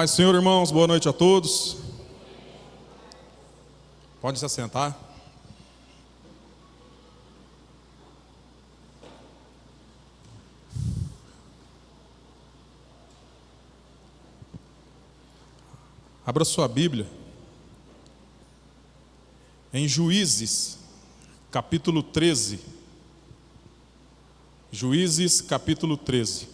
Paz do Senhor, irmãos, boa noite a todos. Pode se assentar. Abra sua Bíblia em Juízes, capítulo 13. Juízes, capítulo 13.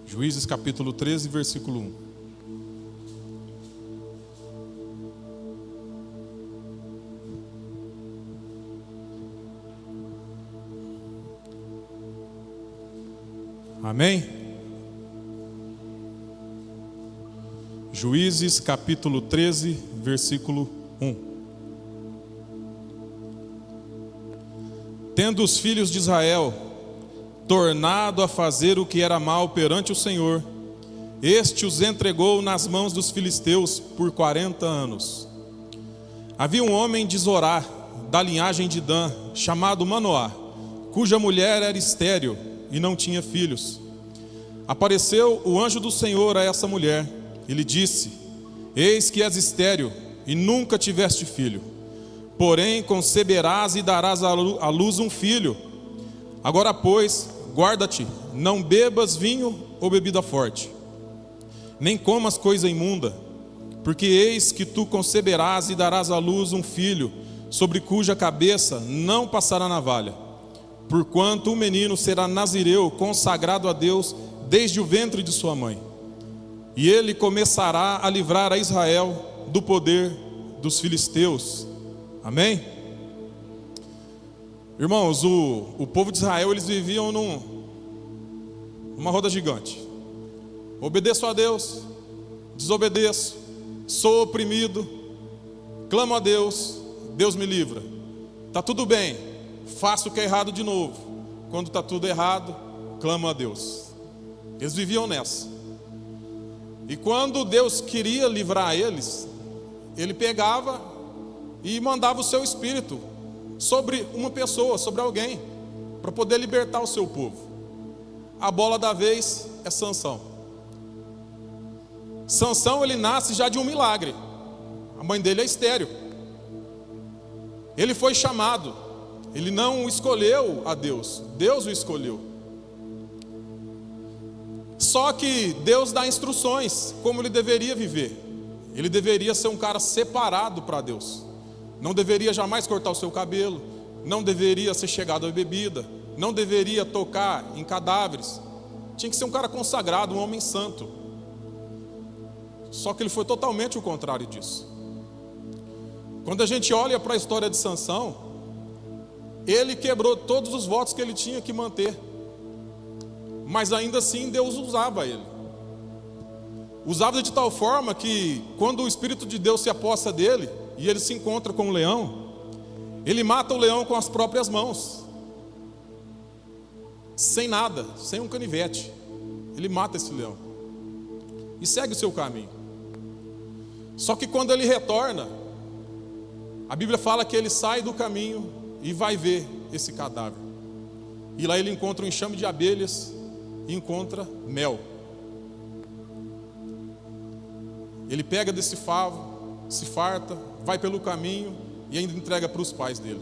Juízes capítulo 13, versículo 1. Amém? Juízes capítulo 13, versículo 1. Tendo os filhos de Israel tornado a fazer o que era mal perante o Senhor, este os entregou nas mãos dos filisteus por 40 anos. Havia um homem de Zorá, da linhagem de Dan, chamado Manoá, cuja mulher era estéril e não tinha filhos. Apareceu o anjo do Senhor a essa mulher e lhe disse: eis que és estéril e nunca tiveste filho, porém conceberás e darás à luz um filho. Agora, pois, guarda-te, não bebas vinho ou bebida forte, nem comas coisa imunda, porque eis que tu conceberás e darás à luz um filho, sobre cuja cabeça não passará navalha, porquanto o menino será nazireu, consagrado a Deus desde o ventre de sua mãe, e ele começará a livrar a Israel do poder dos filisteus. Amém? Irmãos, o povo de Israel, eles viviam numa roda gigante. Obedeço a Deus, desobedeço, sou oprimido, clamo a Deus, Deus me livra. Está tudo bem, faço o que é errado de novo. Quando está tudo errado, clamo a Deus. Eles viviam nessa. E quando Deus queria livrar eles, Ele pegava e mandava o seu Espírito sobre uma pessoa, sobre alguém, para poder libertar o seu povo. A bola da vez é Sansão. Sansão, ele nasce já de um milagre. A mãe dele é estéril. Ele foi chamado. Ele não escolheu a Deus, Deus o escolheu. Só que Deus dá instruções como ele deveria viver. Ele deveria ser um cara separado para Deus. Não deveria jamais cortar o seu cabelo, não deveria ser chegado à bebida, não deveria tocar em cadáveres. Tinha que ser um cara consagrado, um homem santo. Só que ele foi totalmente o contrário disso. Quando a gente olha para a história de Sansão, ele quebrou todos os votos que ele tinha que manter. Mas ainda assim Deus usava ele. Usava de tal forma que quando o Espírito de Deus se apossa dele e ele se encontra com o leão, ele mata o leão com as próprias mãos. Sem nada, sem um canivete. Ele mata esse leão e segue o seu caminho. Só que quando ele retorna, a Bíblia fala que ele sai do caminho e vai ver esse cadáver. E lá ele encontra um enxame de abelhas e encontra mel. Ele pega desse favo, se farta, vai pelo caminho e ainda entrega para os pais dele.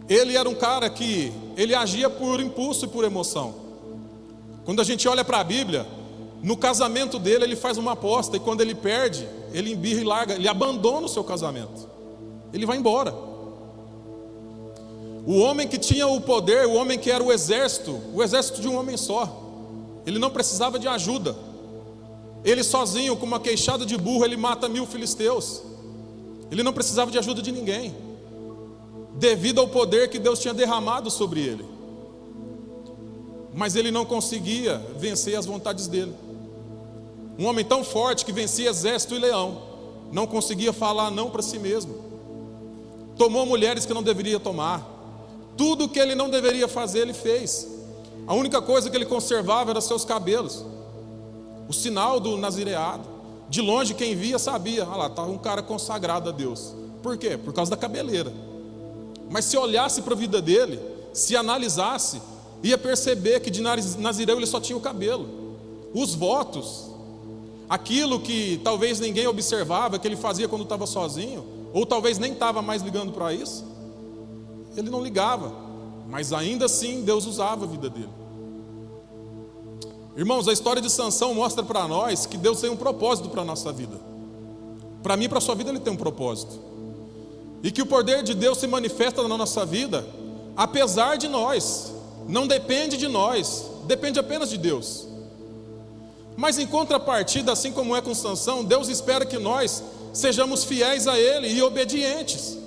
Ele era um cara que ele agia por impulso e por emoção. Quando a gente olha para a Bíblia, no casamento dele ele faz uma aposta e quando ele perde, ele embirra e larga, ele abandona o seu casamento. Ele vai embora. O homem que tinha o poder, o homem que era o exército de um homem só, ele não precisava de ajuda. Ele sozinho, com uma queixada de burro, ele mata 1000 filisteus. Ele não precisava de ajuda de ninguém, devido ao poder que Deus tinha derramado sobre ele. Mas ele não conseguia vencer as vontades dele. Um homem tão forte que vencia exército e leão, não conseguia falar não para si mesmo. Tomou mulheres que não deveria tomar. Tudo que ele não deveria fazer, ele fez. A única coisa que ele conservava era seus cabelos, o sinal do nazireado. De longe quem via sabia, ah lá, estava um cara consagrado a Deus. Por quê? Por causa da cabeleira. mas se olhasse para a vida dele, se analisasse, ia perceber que de Nazireu ele só tinha o cabelo. Os votos, aquilo que talvez ninguém observava, que ele fazia quando estava sozinho, ou talvez nem estava mais ligando para isso, ele não ligava, mas ainda assim Deus usava a vida dele. Irmãos, a história de Sansão mostra para nós que Deus tem um propósito para a nossa vida. Para mim e para a sua vida ele tem um propósito. E que o poder de Deus se manifesta na nossa vida, apesar de nós. Não depende de nós, depende apenas de Deus. Mas em contrapartida, assim como é com Sansão, Deus espera que nós sejamos fiéis a Ele e obedientes.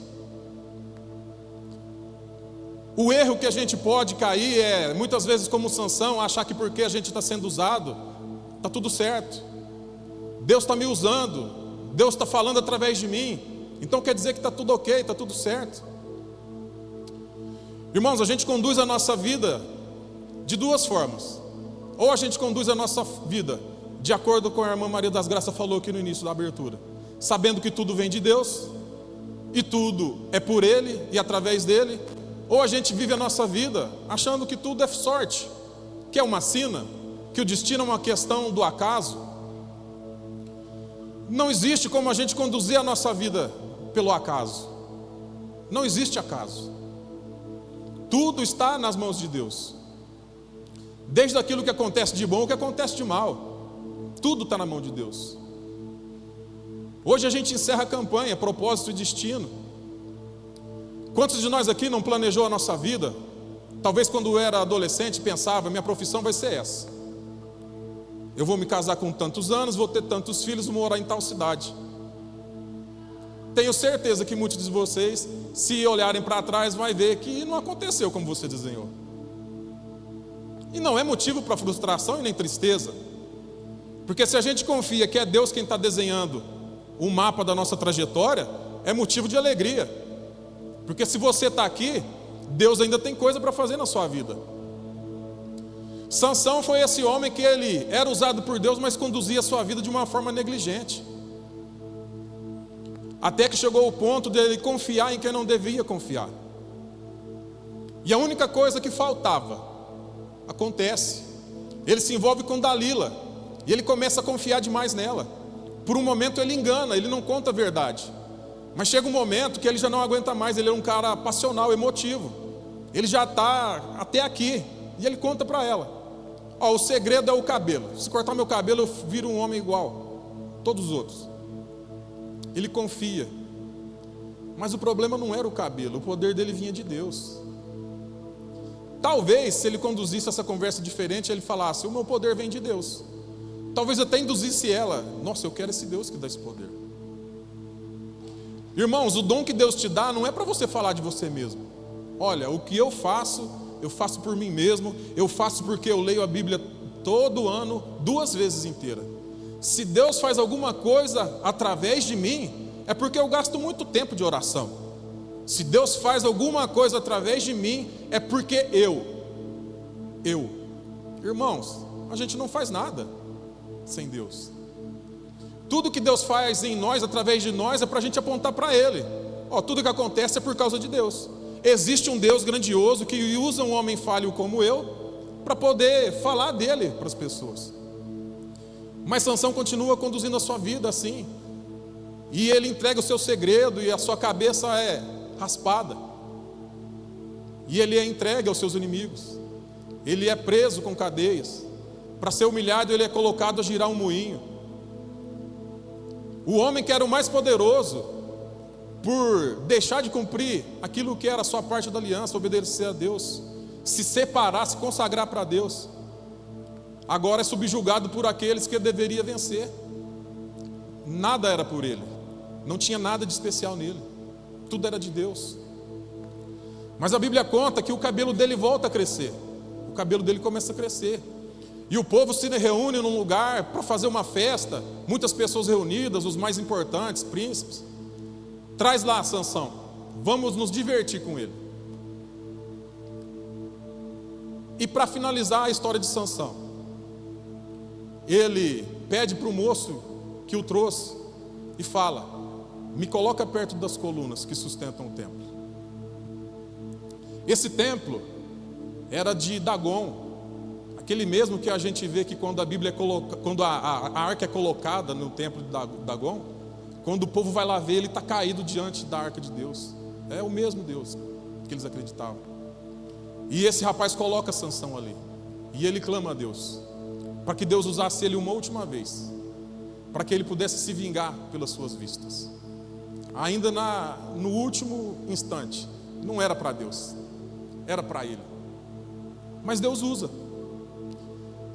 O erro que a gente pode cair é, muitas vezes como Sansão, achar que porque a gente está sendo usado, está tudo certo. Deus está me usando, Deus está falando através de mim, então quer dizer que está tudo ok, está tudo certo. Irmãos, a gente conduz a nossa vida de duas formas. Ou a gente conduz a nossa vida de acordo com a irmã Maria das Graças falou aqui no início da abertura, sabendo que tudo vem de Deus, e tudo é por Ele e através dEle. Ou a gente vive a nossa vida achando que tudo é sorte, que é uma sina, que o destino é uma questão do acaso. Não existe como a gente conduzir a nossa vida pelo acaso. Não existe acaso. Tudo está nas mãos de Deus. Desde aquilo que acontece de bom ou que acontece de mal. Tudo está na mão de Deus. Hoje a gente encerra a campanha, propósito e destino. Quantos de nós aqui não planejou a nossa vida? Talvez quando era adolescente pensava, minha profissão vai ser essa. Eu vou me casar com tantos anos, vou ter tantos filhos, vou morar em tal cidade. Tenho certeza que muitos de vocês, se olharem para trás, vai ver que não aconteceu como você desenhou. E não é motivo para frustração e nem tristeza. Porque se a gente confia que é Deus quem está desenhando o mapa da nossa trajetória, é motivo de alegria. Porque se você está aqui, Deus ainda tem coisa para fazer na sua vida. Sansão foi esse homem que ele era usado por Deus, mas conduzia a sua vida de uma forma negligente. Até que chegou o ponto dele confiar em quem não devia confiar. E a única coisa que faltava acontece. Ele se envolve com Dalila e ele começa a confiar demais nela. Por um momento ele engana, ele não conta a verdade. Mas chega um momento que ele já não aguenta mais. Ele é um cara passional, emotivo. Ele já está até aqui. E ele conta para ela: ó, o segredo é o cabelo. Se cortar meu cabelo eu viro um homem igual todos os outros. Ele confia. Mas o problema não era o cabelo. O poder dele vinha de Deus. Talvez se ele conduzisse essa conversa diferente, ele falasse: o meu poder vem de Deus. Talvez até induzisse ela: nossa, eu quero esse Deus que dá esse poder. Irmãos, o dom que Deus te dá não é para você falar de você mesmo. Olha, o que eu faço por mim mesmo, eu faço porque eu leio a Bíblia todo ano, 2 vezes inteira. Se Deus faz alguma coisa através de mim, é porque eu gasto muito tempo de oração. Se Deus faz alguma coisa através de mim, é porque eu. Irmãos, a gente não faz nada sem Deus. Tudo que Deus faz em nós, através de nós, é para a gente apontar para Ele. Ó, tudo que acontece é por causa de Deus. Existe um Deus grandioso que usa um homem falho como eu para poder falar dele para as pessoas. Mas Sansão continua conduzindo a sua vida assim. E ele entrega o seu segredo e a sua cabeça é raspada. E ele é entregue aos seus inimigos. Ele é preso com cadeias. Para ser humilhado, ele é colocado a girar um moinho. O homem que era o mais poderoso, por deixar de cumprir aquilo que era a sua parte da aliança, obedecer a Deus, se separar, se consagrar para Deus, agora é subjugado por aqueles que ele deveria vencer. Nada era por ele, não tinha nada de especial nele, tudo era de Deus. Mas a Bíblia conta que o cabelo dele volta a crescer, o cabelo dele começa a crescer. E o povo se reúne num lugar para fazer uma festa, muitas pessoas reunidas, os mais importantes, príncipes. Traz lá Sansão, vamos nos divertir com ele. E para finalizar a história de Sansão, ele pede para o moço que o trouxe e fala: me coloca perto das colunas que sustentam o templo. Esse templo era de Dagon, aquele mesmo que a gente vê que quando quando a arca é colocada no templo de Dagon, quando o povo vai lá ver, ele está caído diante da arca de Deus. É o mesmo Deus que eles acreditavam. E esse rapaz coloca Sansão ali, e ele clama a Deus para que Deus usasse ele uma última vez, para que ele pudesse se vingar pelas suas vistas. Ainda no último instante, não era para Deus, era para ele. Mas Deus usa.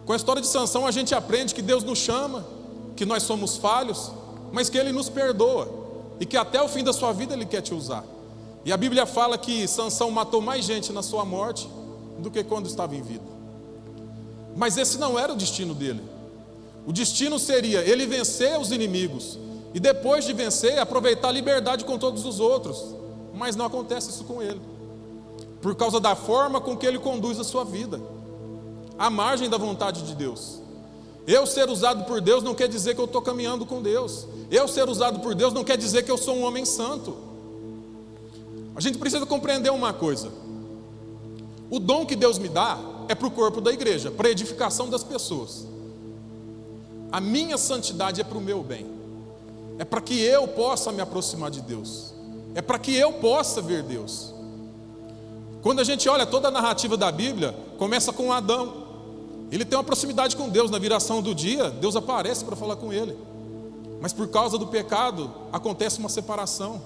Com a história de Sansão a gente aprende que Deus nos chama, que nós somos falhos, mas que Ele nos perdoa, e que até o fim da sua vida Ele quer te usar. E a Bíblia fala que Sansão matou mais gente na sua morte do que quando estava em vida. Mas esse não era o destino dele. O destino seria ele vencer os inimigos, e depois de vencer, aproveitar a liberdade com todos os outros. Mas não acontece isso com ele, por causa da forma com que ele conduz a sua vida, à margem da vontade de Deus. Eu ser usado por Deus não quer dizer que eu estou caminhando com Deus. Eu ser usado por Deus não quer dizer que eu sou um homem santo. A gente precisa compreender uma coisa: o dom que Deus me dá é para o corpo da igreja, para a edificação das pessoas. A minha santidade é para o meu bem, é para que eu possa me aproximar de Deus, é para que eu possa ver Deus. Quando a gente olha toda a narrativa da Bíblia, começa com Adão. Ele tem uma proximidade com Deus, na viração do dia, Deus aparece para falar com ele. Mas por causa do pecado, acontece uma separação.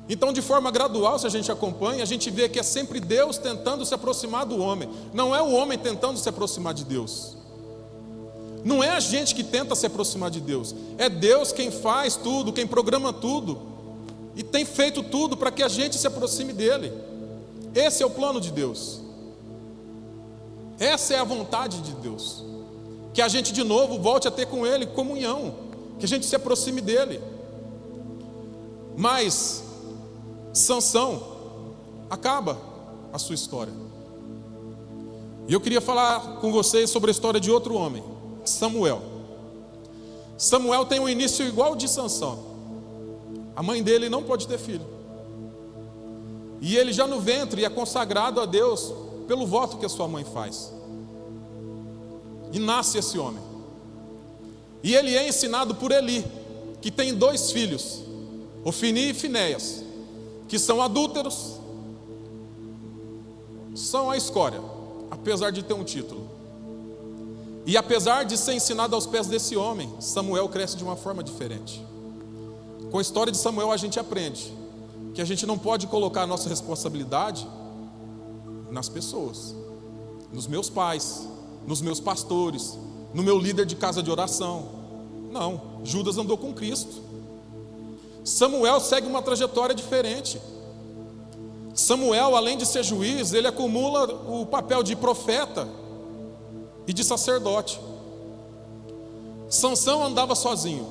Então, de forma gradual, se a gente acompanha, a gente vê que é sempre Deus tentando se aproximar do homem. Não é o homem tentando se aproximar de Deus. Não é a gente que tenta se aproximar de Deus. É Deus quem faz tudo, quem programa tudo, e tem feito tudo para que a gente se aproxime dele. Esse é o plano de Deus. Essa é a vontade de Deus. Que a gente de novo volte a ter com Ele comunhão, que a gente se aproxime dele. Mas Sansão acaba a sua história. E eu queria falar com vocês sobre a história de outro homem, Samuel. Samuel tem um início igual ao de Sansão. A mãe dele não pode ter filho, e ele já no ventre é consagrado a Deus pelo voto que a sua mãe faz. E nasce esse homem. E ele é ensinado por Eli, que tem 2 filhos, Ofni e Finéias, que são adúlteros, são a escória, apesar de ter um título. E apesar de ser ensinado aos pés desse homem, Samuel cresce de uma forma diferente. Com a história de Samuel a gente aprende que a gente não pode colocar a nossa responsabilidade nas pessoas, nos meus pais, nos meus pastores, no meu líder de casa de oração. Não, Judas andou com Cristo. Samuel segue uma trajetória diferente. Samuel, além de ser juiz, ele acumula o papel de profeta e de sacerdote. Sansão andava sozinho.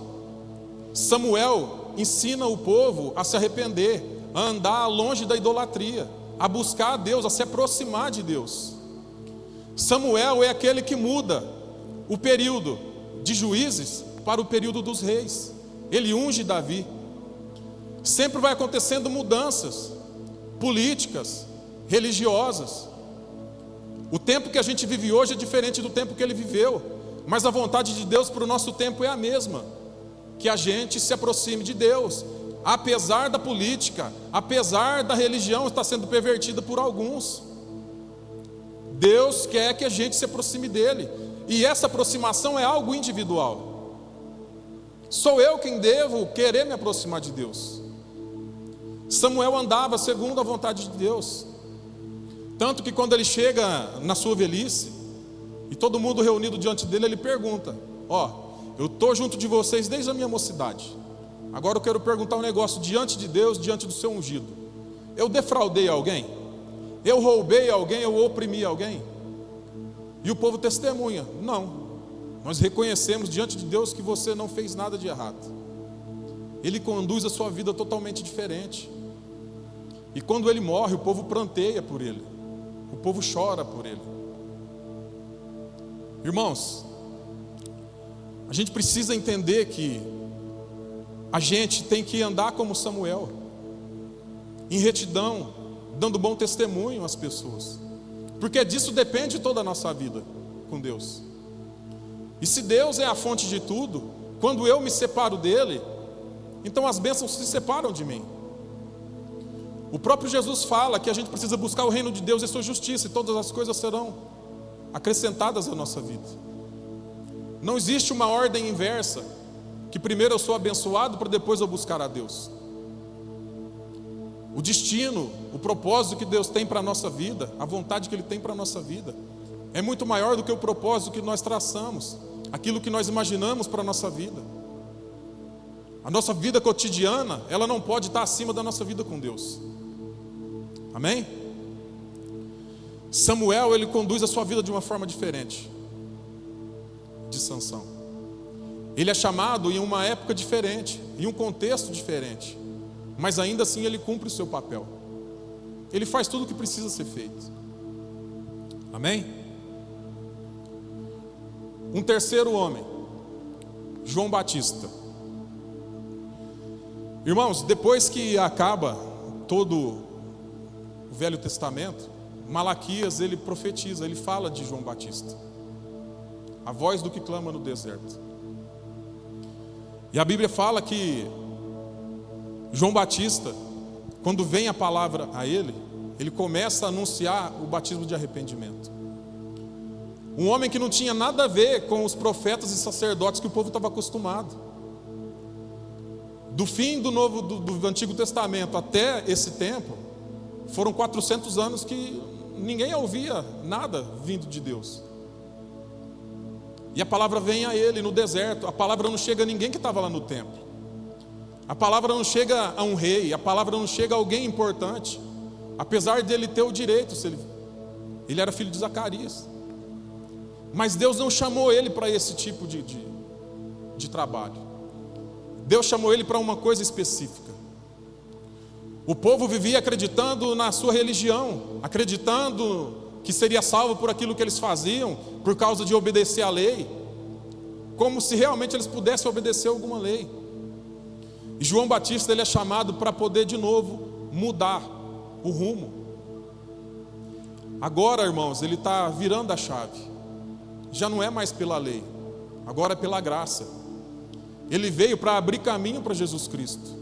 Samuel ensina o povo a se arrepender, a andar longe da idolatria, a buscar a Deus, a se aproximar de Deus. Samuel é aquele que muda o período de juízes para o período dos reis. Ele unge Davi. Sempre vai acontecendo mudanças políticas, religiosas. O tempo que a gente vive hoje é diferente do tempo que ele viveu, mas a vontade de Deus para o nosso tempo é a mesma, que a gente se aproxime de Deus, apesar da política, apesar da religião estar sendo pervertida por alguns. Deus quer que a gente se aproxime dele, e essa aproximação é algo individual. Sou eu quem devo querer me aproximar de Deus. Samuel andava segundo a vontade de Deus, tanto que quando ele chega na sua velhice, e todo mundo reunido diante dele, ele pergunta: eu estou junto de vocês desde a minha mocidade, agora eu quero perguntar um negócio diante de Deus, diante do seu ungido. Eu defraudei alguém? Eu roubei alguém? Eu oprimi alguém? E o povo testemunha: não, nós reconhecemos diante de Deus que você não fez nada de errado. Ele conduz a sua vida totalmente diferente. E quando ele morre, o povo pranteia por ele, o povo chora por ele. Irmãos, a gente precisa entender que a gente tem que andar como Samuel, em retidão, dando bom testemunho às pessoas, porque disso depende toda a nossa vida com Deus. E se Deus é a fonte de tudo, quando eu me separo dele, então as bênçãos se separam de mim. O próprio Jesus fala que a gente precisa buscar o reino de Deus e sua justiça, e todas as coisas serão acrescentadas à nossa vida. Não existe uma ordem inversa, que primeiro eu sou abençoado para depois eu buscar a Deus. O destino, o propósito que Deus tem para a nossa vida, a vontade que Ele tem para a nossa vida, é muito maior do que o propósito que nós traçamos, aquilo que nós imaginamos para a nossa vida. A nossa vida cotidiana, ela não pode estar acima da nossa vida com Deus. Amém? Samuel, ele conduz a sua vida de uma forma diferente de Sansão. Ele é chamado em uma época diferente, em um contexto diferente, mas ainda assim ele cumpre o seu papel. Ele faz tudo o que precisa ser feito. Amém? Um terceiro homem, João Batista. Irmãos, depois que acaba todo o Velho Testamento, Malaquias ele profetiza, ele fala de João Batista, a voz do que clama no deserto. E a Bíblia fala que João Batista, quando vem a palavra a ele, ele começa a anunciar o batismo de arrependimento. Um homem que não tinha nada a ver com os profetas e sacerdotes que o povo estava acostumado. Do fim do Antigo Testamento até esse tempo, foram 400 anos que ninguém ouvia nada vindo de Deus. E a palavra vem a ele no deserto. A palavra não chega a ninguém que estava lá no templo. A palavra não chega a um rei. A palavra não chega a alguém importante, apesar dele ter o direito, ele era filho de Zacarias. Mas Deus não chamou ele para esse tipo de trabalho. Deus chamou ele para uma coisa específica. O povo vivia acreditando na sua religião, acreditando que seria salvo por aquilo que eles faziam, por causa de obedecer à lei, como se realmente eles pudessem obedecer alguma lei. E João Batista ele é chamado para poder de novo mudar o rumo. Agora, irmãos, ele está virando a chave. Já não é mais pela lei, agora é pela graça. Ele veio para abrir caminho para Jesus Cristo,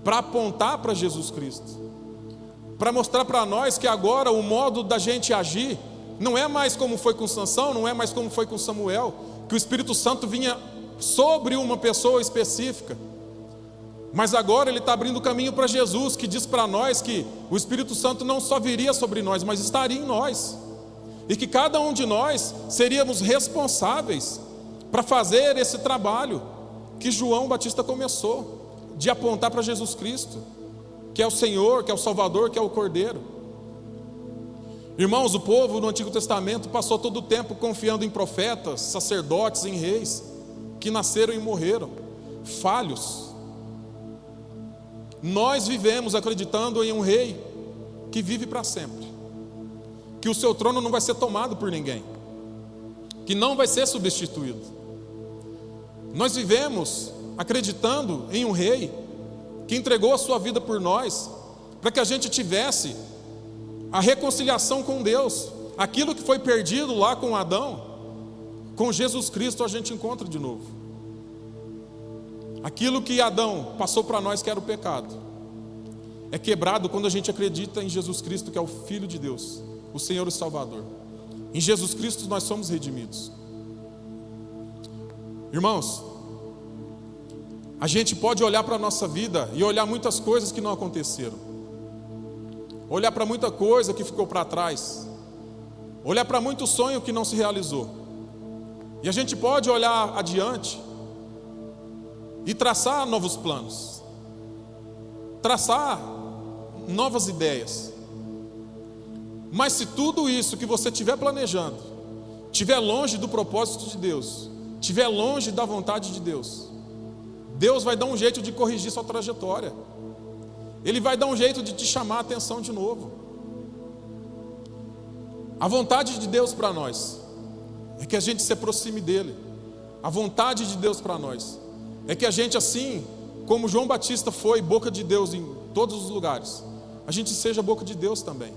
para apontar para Jesus Cristo, para mostrar para nós que agora o modo da gente agir não é mais como foi com Sansão, não é mais como foi com Samuel, que o Espírito Santo vinha sobre uma pessoa específica, mas agora ele está abrindo caminho para Jesus, que diz para nós que o Espírito Santo não só viria sobre nós, mas estaria em nós, e que cada um de nós seríamos responsáveis para fazer esse trabalho que João Batista começou, de apontar para Jesus Cristo, que é o Senhor, que é o Salvador, que é o Cordeiro. Irmãos, o povo no Antigo Testamento passou todo o tempo confiando em profetas, sacerdotes, em reis, que nasceram e morreram, falhos. Nós vivemos acreditando em um rei que vive para sempre, que o seu trono não vai ser tomado por ninguém, que não vai ser substituído. Nós vivemos acreditando em um rei que entregou a sua vida por nós, para que a gente tivesse a reconciliação com Deus. Aquilo que foi perdido lá com Adão, com Jesus Cristo a gente encontra de novo. Aquilo que Adão passou para nós, que era o pecado, é quebrado quando a gente acredita em Jesus Cristo, que é o Filho de Deus, o Senhor e Salvador. Em Jesus Cristo nós somos redimidos. Irmãos, a gente pode olhar para a nossa vida e olhar muitas coisas que não aconteceram, olhar para muita coisa que ficou para trás, olhar para muito sonho que não se realizou, e a gente pode olhar adiante e traçar novos planos, traçar novas ideias. Mas se tudo isso que você estiver planejando estiver longe do propósito de Deus, estiver longe da vontade de Deus, Deus vai dar um jeito de corrigir sua trajetória. Ele vai dar um jeito de te chamar a atenção de novo. A vontade de Deus para nós é que a gente se aproxime dele. A vontade de Deus para nós é que a gente, assim como João Batista foi boca de Deus em todos os lugares, a a gente seja a boca de Deus também.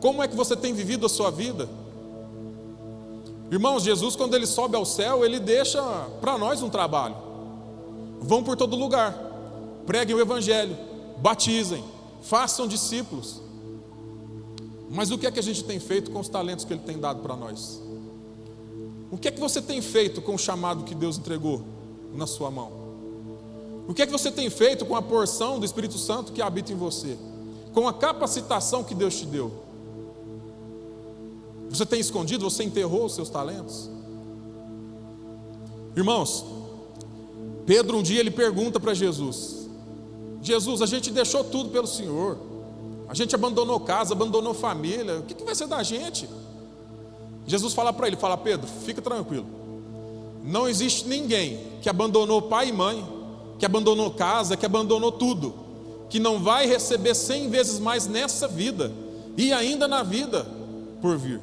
Como é que você tem vivido a sua vida? Irmãos, Jesus, quando Ele sobe ao céu, Ele deixa para nós um trabalho. Vão por todo lugar, preguem o Evangelho, batizem, façam discípulos. Mas o que é que a gente tem feito com os talentos que Ele tem dado para nós? O que é que você tem feito com o chamado que Deus entregou na sua mão? O que é que você tem feito com a porção do Espírito Santo que habita em você? Com a capacitação que Deus te deu? Você tem escondido, você enterrou os seus talentos? Irmãos, Pedro um dia ele pergunta para Jesus: Jesus, a gente deixou tudo pelo Senhor, a gente abandonou casa, abandonou família, o que vai ser da gente? Jesus fala para ele, fala: Pedro, fica tranquilo, não existe ninguém que abandonou pai e mãe, que abandonou casa, que abandonou tudo, que não vai receber 100 vezes mais nessa vida, e ainda na vida por vir.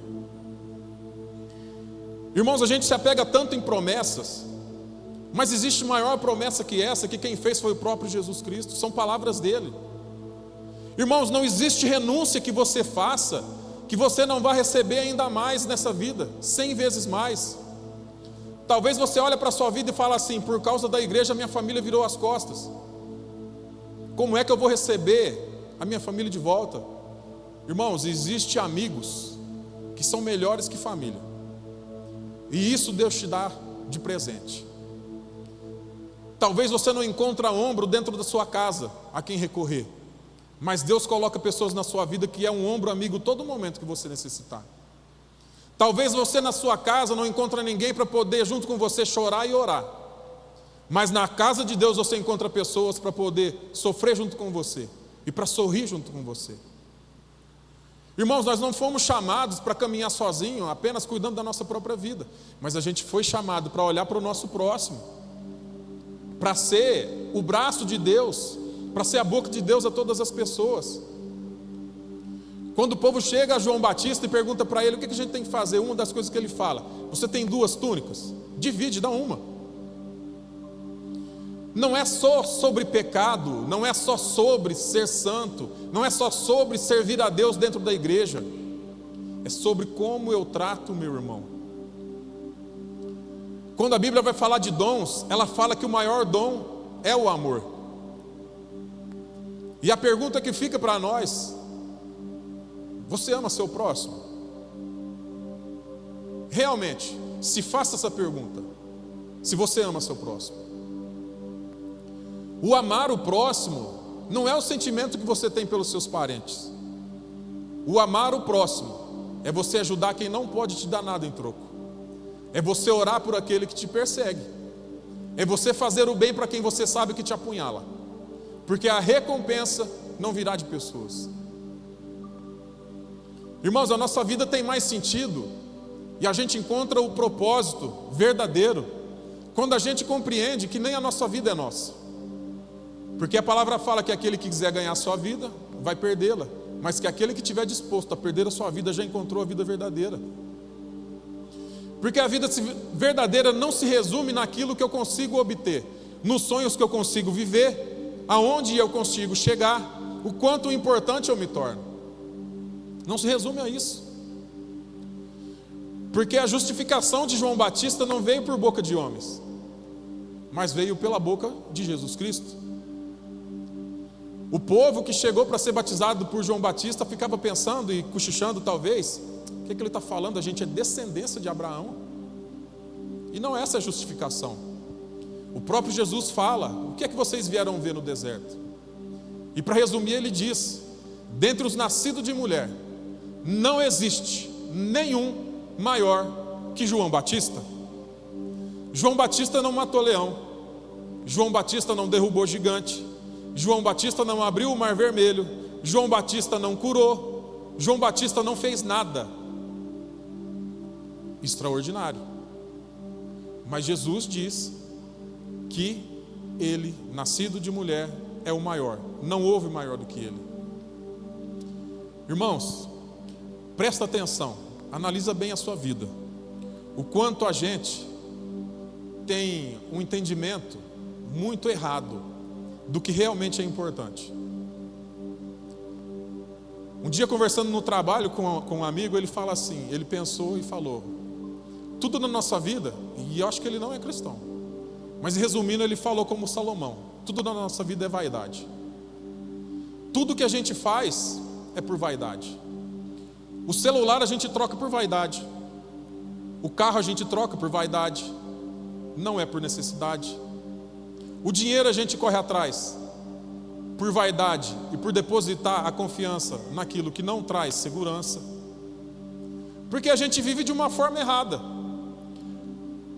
Irmãos, a gente se apega tanto em promessas, mas existe maior promessa que essa, que quem fez foi o próprio Jesus Cristo, são palavras dele. Irmãos, não existe renúncia que você faça, que você não vai receber ainda mais nessa vida, 100 vezes mais. Talvez você olhe para a sua vida e fale assim: por causa da igreja minha família virou as costas, como é que eu vou receber a minha família de volta? Irmãos, existem amigos que são melhores que família, e isso Deus te dá de presente. Talvez você não encontre ombro dentro da sua casa a quem recorrer, mas Deus coloca pessoas na sua vida que é um ombro amigo todo momento que você necessitar. Talvez você na sua casa não encontre ninguém para poder junto com você chorar e orar, mas na casa de Deus você encontra pessoas para poder sofrer junto com você e para sorrir junto com você. Irmãos, nós não fomos chamados para caminhar sozinho, apenas cuidando da nossa própria vida, mas a gente foi chamado para olhar para o nosso próximo, para ser o braço de Deus, para ser a boca de Deus a todas as pessoas. Quando o povo chega a João Batista e pergunta para ele o que a gente tem que fazer, uma das coisas que ele fala: você tem 2 túnicas? Divide, dá uma. Não é só sobre pecado, não é só sobre ser santo, não é só sobre servir a Deus dentro da igreja, é sobre como eu trato o meu irmão. Quando a Bíblia vai falar de dons, ela fala que o maior dom é o amor. E a pergunta que fica para nós: você ama seu próximo? Realmente, se faça essa pergunta, se você ama seu próximo. O amar o próximo não é o sentimento que você tem pelos seus parentes. O amar o próximo é você ajudar quem não pode te dar nada em troco. É você orar por aquele que te persegue. É você fazer o bem para quem você sabe que te apunhala. Porque a recompensa não virá de pessoas. Irmãos, a nossa vida tem mais sentido e a gente encontra o propósito verdadeiro quando a gente compreende que nem a nossa vida é nossa. Porque a palavra fala que aquele que quiser ganhar a sua vida vai perdê-la, mas que aquele que estiver disposto a perder a sua vida já encontrou a vida verdadeira. Porque a vida verdadeira não se resume naquilo que eu consigo obter, nos sonhos que eu consigo viver, aonde eu consigo chegar, o quanto importante eu me torno. Não se resume a isso. Porque a justificação de João Batista não veio por boca de homens, mas veio pela boca de Jesus Cristo. O povo que chegou para ser batizado por João Batista ficava pensando e cochichando talvez: o que ele está falando? A gente é descendência de Abraão. E não essa é a justificação. O próprio Jesus fala: o que é que vocês vieram ver no deserto? E para resumir ele diz: dentre os nascidos de mulher não existe nenhum maior que João Batista. João Batista não matou leão, João Batista não derrubou gigante, João Batista não abriu o mar vermelho, João Batista não curou, João Batista não fez nada extraordinário. Mas Jesus diz que ele, nascido de mulher, é o maior. Não houve maior do que ele. Irmãos, presta atenção, analisa bem a sua vida. O quanto a gente tem um entendimento muito errado do que realmente é importante. Um dia, conversando no trabalho com um amigo, ele fala assim, ele pensou e falou: tudo na nossa vida, e eu acho que ele não é cristão, mas resumindo, ele falou como Salomão: tudo na nossa vida é vaidade. Tudo que a gente faz é por vaidade. O celular a gente troca por vaidade. O carro a gente troca por vaidade. Não é por necessidade. O dinheiro a gente corre atrás por vaidade e por depositar a confiança naquilo que não traz segurança. Porque a gente vive de uma forma errada.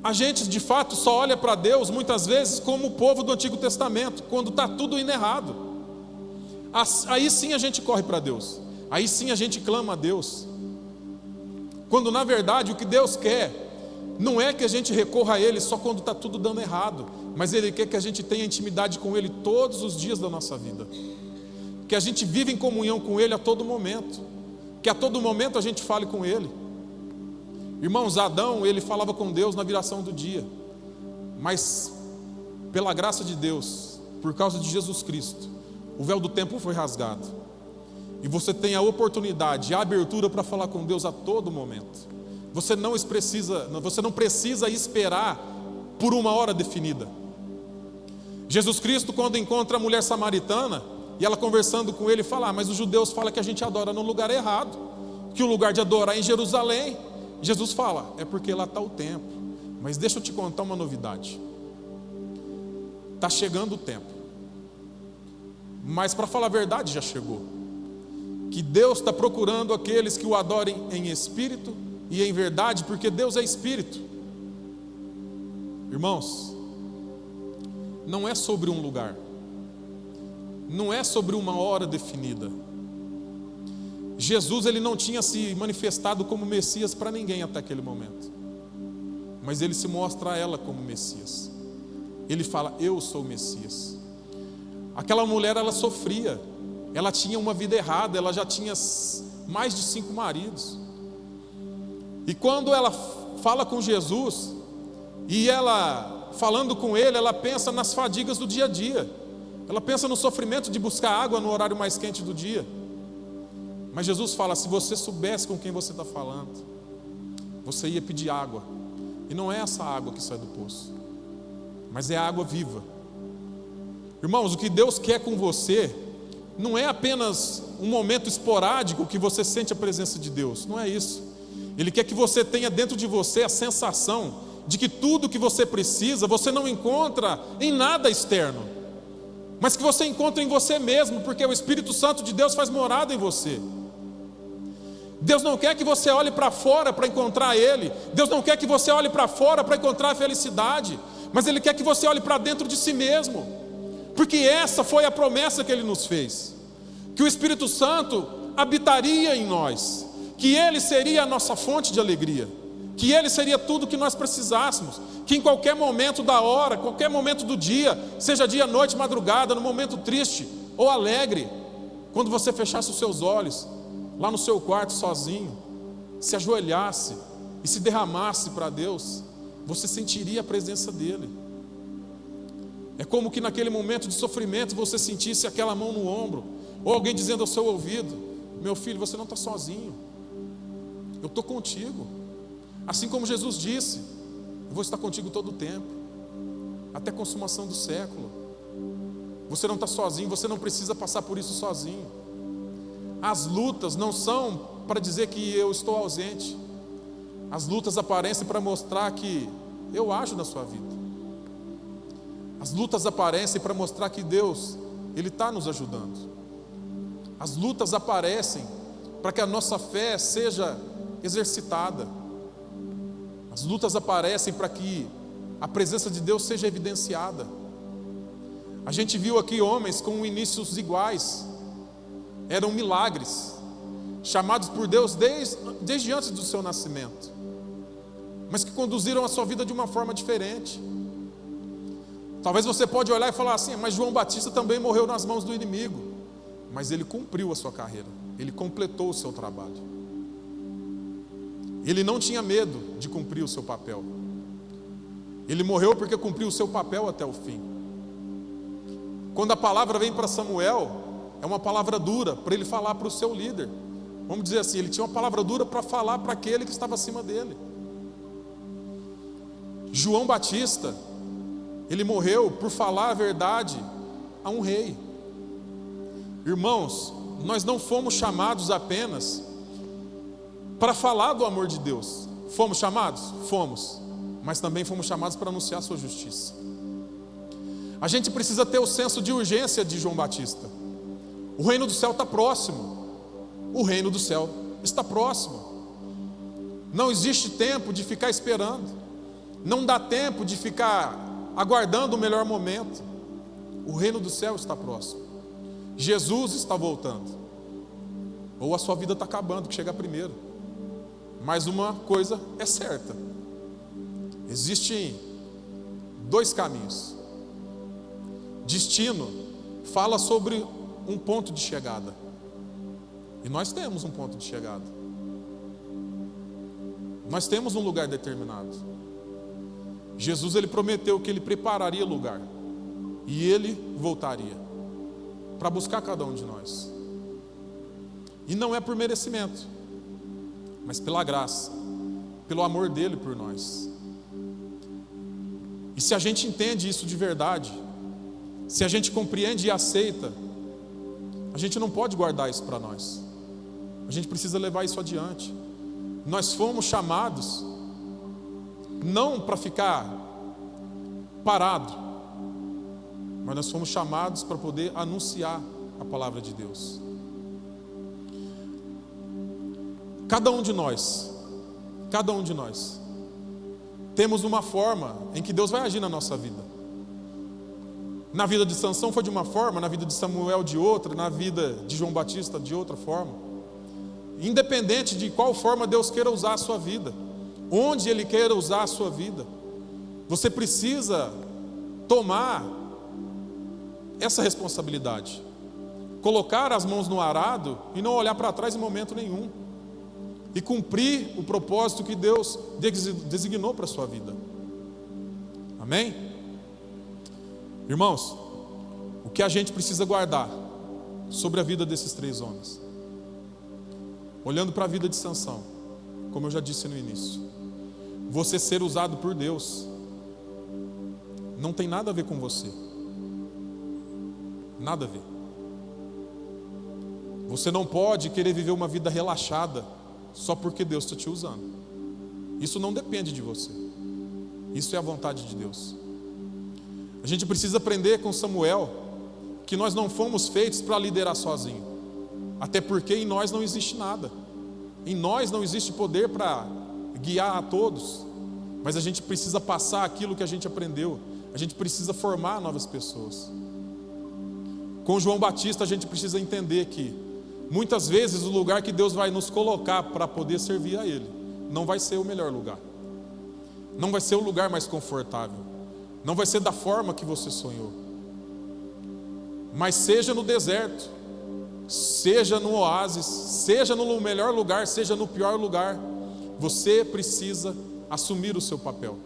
A gente de fato só olha para Deus muitas vezes como o povo do Antigo Testamento, quando está tudo indo errado. Aí sim a gente corre para Deus. Aí sim a gente clama a Deus. Quando na verdade o que Deus quer não é que a gente recorra a Ele só quando está tudo dando errado, mas Ele quer que a gente tenha intimidade com Ele todos os dias da nossa vida, que a gente viva em comunhão com Ele a todo momento, que a todo momento a gente fale com Ele. Irmãos, Adão, ele falava com Deus na viração do dia, mas pela graça de Deus, por causa de Jesus Cristo, o véu do templo foi rasgado, e você tem a oportunidade, a abertura para falar com Deus a todo momento. Você não precisa esperar por uma hora definida. Jesus Cristo, quando encontra a mulher samaritana, e ela conversando com ele, fala: mas os judeus falam que a gente adora no lugar errado, que o lugar de adorar é em Jerusalém. Jesus fala: é porque lá está o tempo. Mas deixa eu te contar uma novidade. Está chegando o tempo, mas para falar a verdade já chegou, que Deus está procurando aqueles que o adorem em espírito e em verdade, porque Deus é espírito. Irmãos, não é sobre um lugar, não é sobre uma hora definida. Jesus, ele não tinha se manifestado como Messias para ninguém até aquele momento, mas ele se mostra a ela como Messias. Ele fala: eu sou o Messias. Aquela mulher, ela sofria, ela tinha uma vida errada, ela já tinha mais de 5 maridos. E quando ela fala com Jesus, e ela falando com ele, ela pensa nas fadigas do dia a dia, ela pensa no sofrimento de buscar água no horário mais quente do dia. Mas Jesus fala: se você soubesse com quem você está falando, você ia pedir água, e não é essa água que sai do poço, mas é a água viva. Irmãos, o que Deus quer com você não é apenas um momento esporádico que você sente a presença de Deus, não é isso. Ele quer que você tenha dentro de você a sensação de que tudo que você precisa, você não encontra em nada externo, mas que você encontra em você mesmo, porque o Espírito Santo de Deus faz morada em você. Deus não quer que você olhe para fora para encontrar Ele, Deus não quer que você olhe para fora para encontrar a felicidade, mas Ele quer que você olhe para dentro de si mesmo, porque essa foi a promessa que Ele nos fez, que o Espírito Santo habitaria em nós, que Ele seria a nossa fonte de alegria, que Ele seria tudo que nós precisássemos, que em qualquer momento da hora, qualquer momento do dia, seja dia, noite, madrugada, no momento triste ou alegre, quando você fechasse os seus olhos, lá no seu quarto sozinho, se ajoelhasse e se derramasse para Deus, você sentiria a presença dEle. É como que naquele momento de sofrimento você sentisse aquela mão no ombro, ou alguém dizendo ao seu ouvido: meu filho, você não está sozinho, eu estou contigo. Assim como Jesus disse: eu vou estar contigo todo o tempo, até a consumação do século. Você não está sozinho, você não precisa passar por isso sozinho. As lutas não são para dizer que eu estou ausente. As lutas aparecem para mostrar que eu ajo na sua vida. As lutas aparecem para mostrar que Deus, Ele está nos ajudando. As lutas aparecem para que a nossa fé seja exercitada. As lutas aparecem para que a presença de Deus seja evidenciada. A gente viu aqui homens com inícios iguais, eram milagres, chamados por Deus desde antes do seu nascimento, mas que conduziram a sua vida de uma forma diferente. Talvez você pode olhar e falar assim: mas João Batista também morreu nas mãos do inimigo. Mas ele cumpriu a sua carreira, ele completou o seu trabalho. Ele não tinha medo de cumprir o seu papel. Ele morreu porque cumpriu o seu papel até o fim. Quando a palavra vem para Samuel, é uma palavra dura para ele falar para o seu líder. Vamos dizer assim, ele tinha uma palavra dura para falar para aquele que estava acima dele. João Batista, ele morreu por falar a verdade a um rei. Irmãos, nós não fomos chamados apenas para falar do amor de Deus. Fomos chamados? Fomos. Mas também fomos chamados para anunciar a sua justiça. A gente precisa ter o senso de urgência de João Batista. O reino do céu está próximo. O reino do céu está próximo. Não existe tempo de ficar esperando. Não dá tempo de ficar aguardando o melhor momento. O reino do céu está próximo. Jesus está voltando. Ou a sua vida está acabando, que chega primeiro. Mas uma coisa é certa. Existem dois caminhos. Destino fala sobre um ponto de chegada. E nós temos um ponto de chegada. Nós temos um lugar determinado. Jesus, ele prometeu que ele prepararia lugar. E ele voltaria para buscar cada um de nós. E não é por merecimento, mas pela graça, pelo amor dele por nós. E se a gente entende isso de verdade, se a gente compreende e aceita, a gente não pode guardar isso para nós. A gente precisa levar isso adiante. Nós fomos chamados não para ficar parado, mas nós fomos chamados para poder anunciar a palavra de Deus. Cada um de nós, temos uma forma em que Deus vai agir na nossa vida. Na vida de Sansão foi de uma forma, na vida de Samuel de outra, na vida de João Batista de outra forma. Independente de qual forma Deus queira usar a sua vida, onde Ele queira usar a sua vida, você precisa tomar essa responsabilidade. Colocar as mãos no arado e não olhar para trás em momento nenhum. E cumprir o propósito que Deus designou para a sua vida. Amém? Irmãos, o que a gente precisa guardar sobre a vida desses três homens? Olhando para a vida de Sansão, como eu já disse no início, você ser usado por Deus não tem nada a ver com você. Nada a ver. Você não pode querer viver uma vida relaxada só porque Deus está te usando. Isso não depende de você. Isso é a vontade de Deus. A gente precisa aprender com Samuel que nós não fomos feitos para liderar sozinho. Até porque em nós não existe nada. Em nós não existe poder para guiar a todos. Mas a gente precisa passar aquilo que a gente aprendeu. A gente precisa formar novas pessoas. Com João Batista a gente precisa entender que muitas vezes o lugar que Deus vai nos colocar para poder servir a Ele não vai ser o melhor lugar. Não vai ser o lugar mais confortável. Não vai ser da forma que você sonhou. Mas seja no deserto, seja no oásis, seja no melhor lugar, seja no pior lugar, você precisa assumir o seu papel.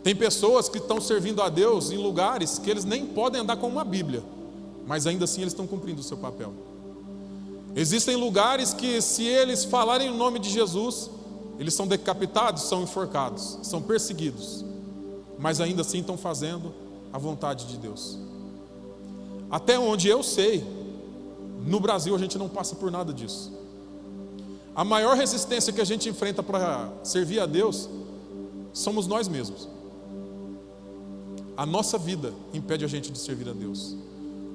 Tem pessoas que estão servindo a Deus em lugares que eles nem podem andar com uma Bíblia, mas ainda assim eles estão cumprindo o seu papel. Existem lugares que, se eles falarem o nome de Jesus, eles são decapitados, são enforcados, são perseguidos, mas ainda assim estão fazendo a vontade de Deus. Até onde eu sei, no Brasil a gente não passa por nada disso. A maior resistência que a gente enfrenta para servir a Deus somos nós mesmos. A nossa vida impede a gente de servir a Deus.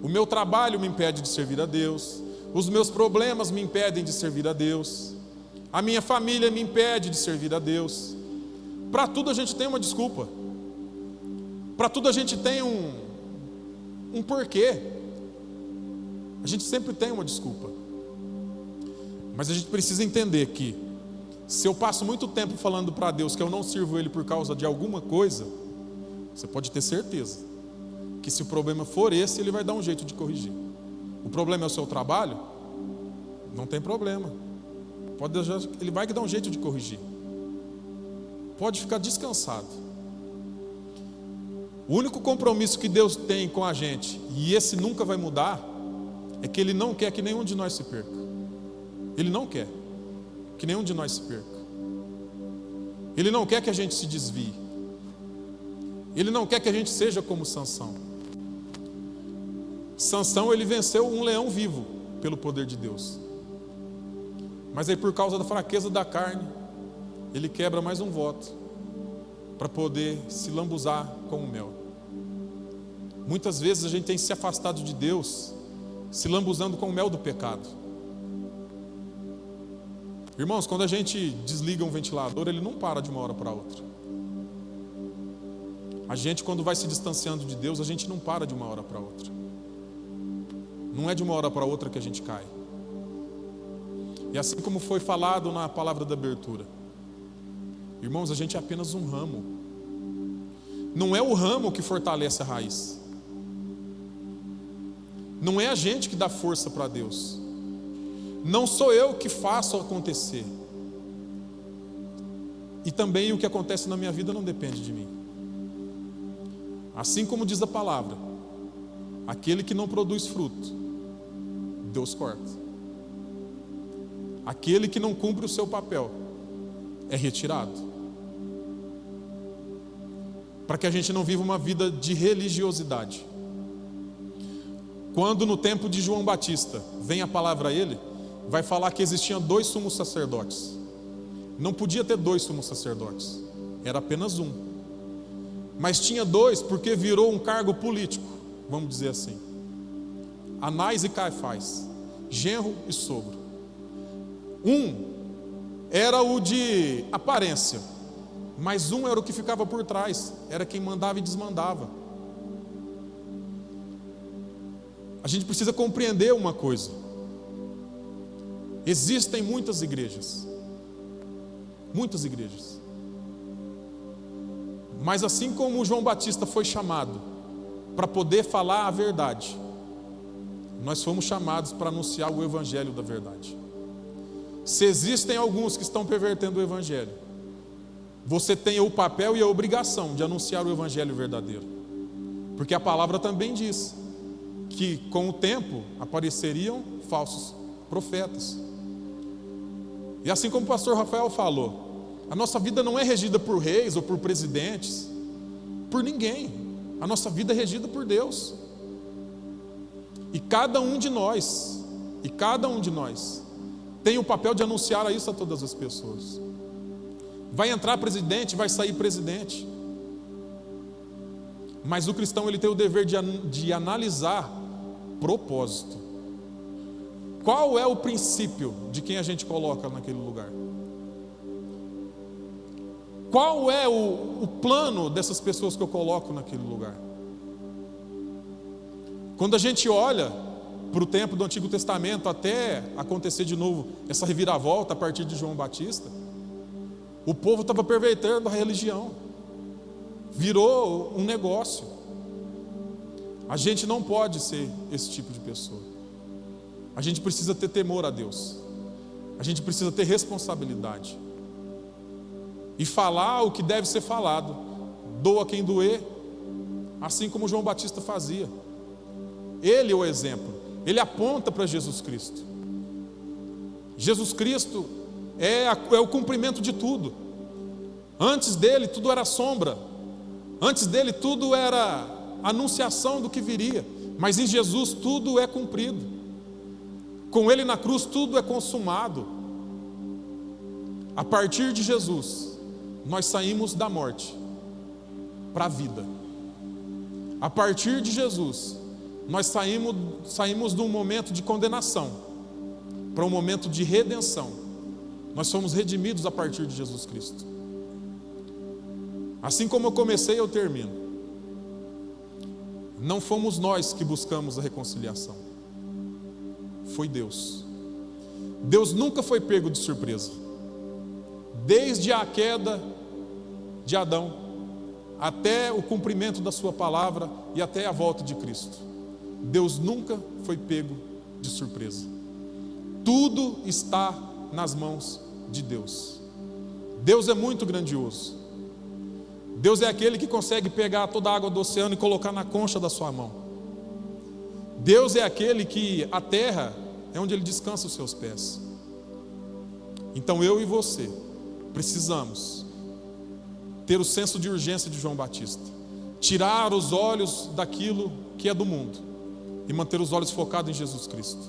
O meu trabalho me impede de servir a Deus. Os meus problemas me impedem de servir a Deus. A minha família me impede de servir a Deus. Para tudo a gente tem uma desculpa. Para tudo a gente tem um porquê. A gente sempre tem uma desculpa. Mas a gente precisa entender que, se eu passo muito tempo falando para Deus que eu não sirvo Ele por causa de alguma coisa, você pode ter certeza que, se o problema for esse, Ele vai dar um jeito de corrigir. O problema é o seu trabalho? Não tem problema. Ele vai dar um jeito de corrigir. Pode ficar descansado. O único compromisso que Deus tem com a gente, e esse nunca vai mudar, é que Ele não quer que nenhum de nós se perca. Ele não quer que nenhum de nós se perca. Ele não quer que a gente se desvie. Ele não quer que a gente seja como Sansão. Sansão, ele venceu um leão vivo pelo poder de Deus. Mas aí, por causa da fraqueza da carne, ele quebra mais um voto para poder se lambuzar com o mel. Muitas vezes a gente tem se afastado de Deus, se lambuzando com o mel do pecado. Irmãos, quando a gente desliga um ventilador, ele não para de uma hora para outra. A gente, quando vai se distanciando de Deus, a gente não para de uma hora para outra. Não é de uma hora para outra que a gente cai. E assim como foi falado na palavra da abertura, irmãos, a gente é apenas um ramo. Não é o ramo que fortalece a raiz. Não é a gente que dá força para Deus. Não sou eu que faço acontecer. E também o que acontece na minha vida não depende de mim. Assim como diz a palavra, aquele que não produz fruto, Deus corta. Aquele que não cumpre o seu papel é retirado. Para que a gente não viva uma vida de religiosidade. Quando no tempo de João Batista vem a palavra a ele, vai falar que existiam 2 sumos sacerdotes. Não podia ter 2 sumos sacerdotes, era apenas um. Mas tinha 2 porque virou um cargo político, vamos dizer assim. Anás e Caifás, genro e sogro. Um era o de aparência, mas um era o que ficava por trás, era quem mandava e desmandava. A gente precisa compreender uma coisa. Existem muitas igrejas. Muitas igrejas. Mas assim como João Batista foi chamado para poder falar a verdade, nós fomos chamados para anunciar o evangelho da verdade. Se existem alguns que estão pervertendo o evangelho, você tem o papel e a obrigação de anunciar o evangelho verdadeiro. Porque a palavra também diz que com o tempo apareceriam falsos profetas. E assim como o pastor Rafael falou, a nossa vida não é regida por reis ou por presidentes, por ninguém. A nossa vida é regida por Deus. E cada um de nós tem o papel de anunciar isso a todas as pessoas. Vai entrar presidente, vai sair presidente. Mas o cristão, ele tem o dever de analisar propósito. Qual é o princípio de quem a gente coloca naquele lugar? Qual é o plano dessas pessoas que eu coloco naquele lugar? Quando a gente olha para o tempo do Antigo Testamento, até acontecer de novo essa reviravolta a partir de João Batista, o povo estava pervertendo a religião, virou um negócio. A gente não pode ser esse tipo de pessoa. A gente precisa ter temor a Deus, a gente precisa ter responsabilidade e falar o que deve ser falado, doa quem doer, assim como João Batista fazia. Ele é o exemplo, ele aponta para Jesus Cristo. Jesus Cristo é o cumprimento de tudo. Antes dele tudo era sombra, antes dele tudo era anunciação do que viria, mas em Jesus tudo é cumprido. Com ele na cruz tudo é consumado. A partir de Jesus nós saímos da morte para a vida. A partir de Jesus nós saímos de um momento de condenação para um momento de redenção. Nós somos redimidos a partir de Jesus Cristo. Assim como eu comecei, eu termino. Não fomos nós que buscamos a reconciliação, foi Deus. Deus nunca foi pego de surpresa. Desde a queda de Adão até o cumprimento da sua palavra e até a volta de Cristo, Deus nunca foi pego de surpresa. Tudo está nas mãos de Deus. Deus é muito grandioso. Deus é aquele que consegue pegar toda a água do oceano e colocar na concha da sua mão. Deus é aquele que a terra é onde Ele descansa os seus pés. Então eu e você precisamos ter o senso de urgência de João Batista, tirar os olhos daquilo que é do mundo e manter os olhos focados em Jesus Cristo,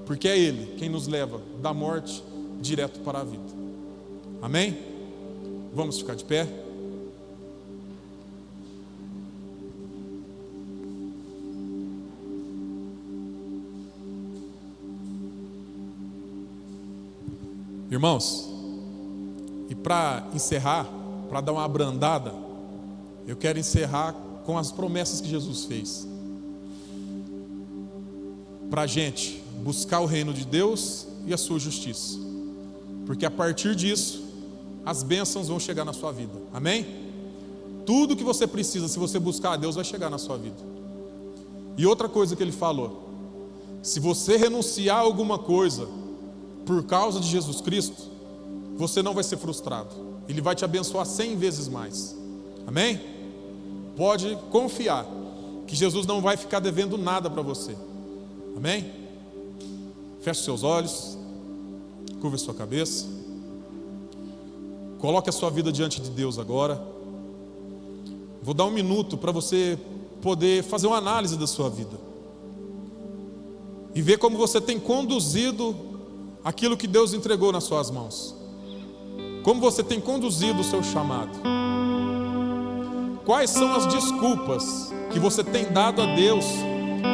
porque é Ele quem nos leva da morte direto para a vida. Amém? Vamos ficar de pé? Irmãos, e para encerrar, para dar uma abrandada, eu quero encerrar com as promessas que Jesus fez para a gente buscar o reino de Deus e a sua justiça, porque a partir disso as bênçãos vão chegar na sua vida. Amém? Tudo que você precisa, se você buscar a Deus, vai chegar na sua vida. E outra coisa que Ele falou: se você renunciar a alguma coisa por causa de Jesus Cristo, você não vai ser frustrado. Ele vai te abençoar 100 vezes mais. Amém? Pode confiar que Jesus não vai ficar devendo nada para você. Amém? Feche seus olhos, curva sua cabeça, coloque a sua vida diante de Deus agora. Vou dar um minuto para você poder fazer uma análise da sua vida e ver como você tem conduzido aquilo que Deus entregou nas suas mãos. Como você tem conduzido o seu chamado? Quais são as desculpas que você tem dado a Deus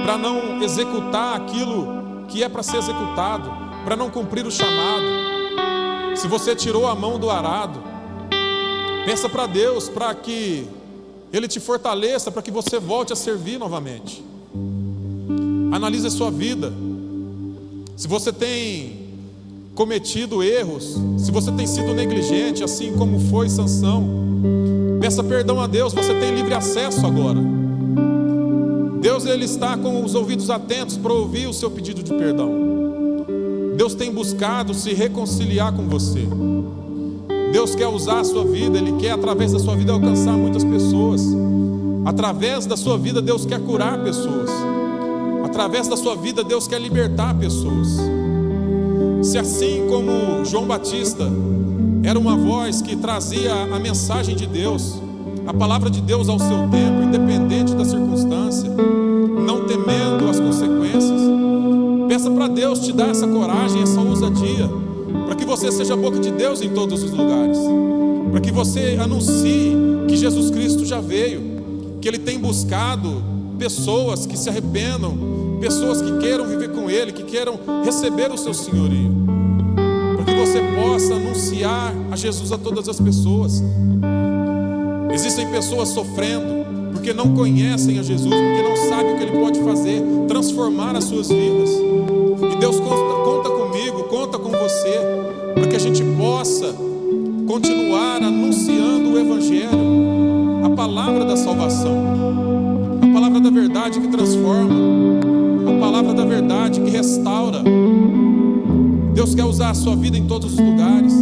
para não executar aquilo que é para ser executado, para não cumprir o chamado? Se você tirou a mão do arado, peça para Deus para que Ele te fortaleça, para que você volte a servir novamente. Analise a sua vida. Se você tem cometido erros, se você tem sido negligente, assim como foi Sansão, peça perdão a Deus. Você tem livre acesso agora. Deus, Ele está com os ouvidos atentos para ouvir o seu pedido de perdão. Deus tem buscado se reconciliar com você. Deus quer usar a sua vida, Ele quer através da sua vida alcançar muitas pessoas. Através da sua vida Deus quer curar pessoas. Através da sua vida Deus quer libertar pessoas. Se assim como João Batista era uma voz que trazia a mensagem de Deus, a palavra de Deus ao seu tempo, independente da circunstância, não temendo as consequências, peça para Deus te dar essa coragem, essa ousadia, para que você seja a boca de Deus em todos os lugares, para que você anuncie que Jesus Cristo já veio, que Ele tem buscado pessoas que se arrependam, pessoas que queiram viver com Ele, que queiram receber o seu senhorio, para que você possa anunciar a Jesus a todas as pessoas. Existem pessoas sofrendo porque não conhecem a Jesus, porque não sabem o que Ele pode fazer, transformar as suas vidas. E Deus conta comigo, conta com você, para que a gente possa continuar anunciando o Evangelho, a palavra da salvação, a palavra da verdade que transforma, a palavra da verdade que restaura. Deus quer usar a sua vida em todos os lugares.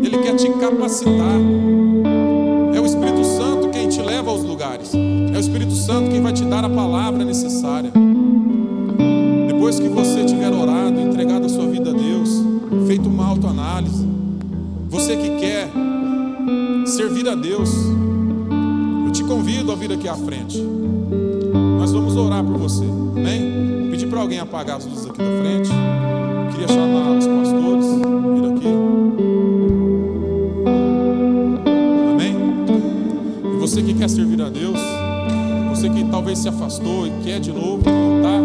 Ele quer te capacitar. É o Espírito Santo quem te leva aos lugares. É o Espírito Santo quem vai te dar a palavra necessária. Depois que você tiver orado, entregado a sua vida a Deus, feito uma autoanálise, você que quer servir a Deus, eu te convido a vir aqui à frente. Nós vamos orar por você. Amém? Pedir para alguém apagar as luzes aqui da frente. Eu queria chamar os pastores, vir aqui. Amém? E você que quer servir a Deus, você que talvez se afastou e quer de novo voltar,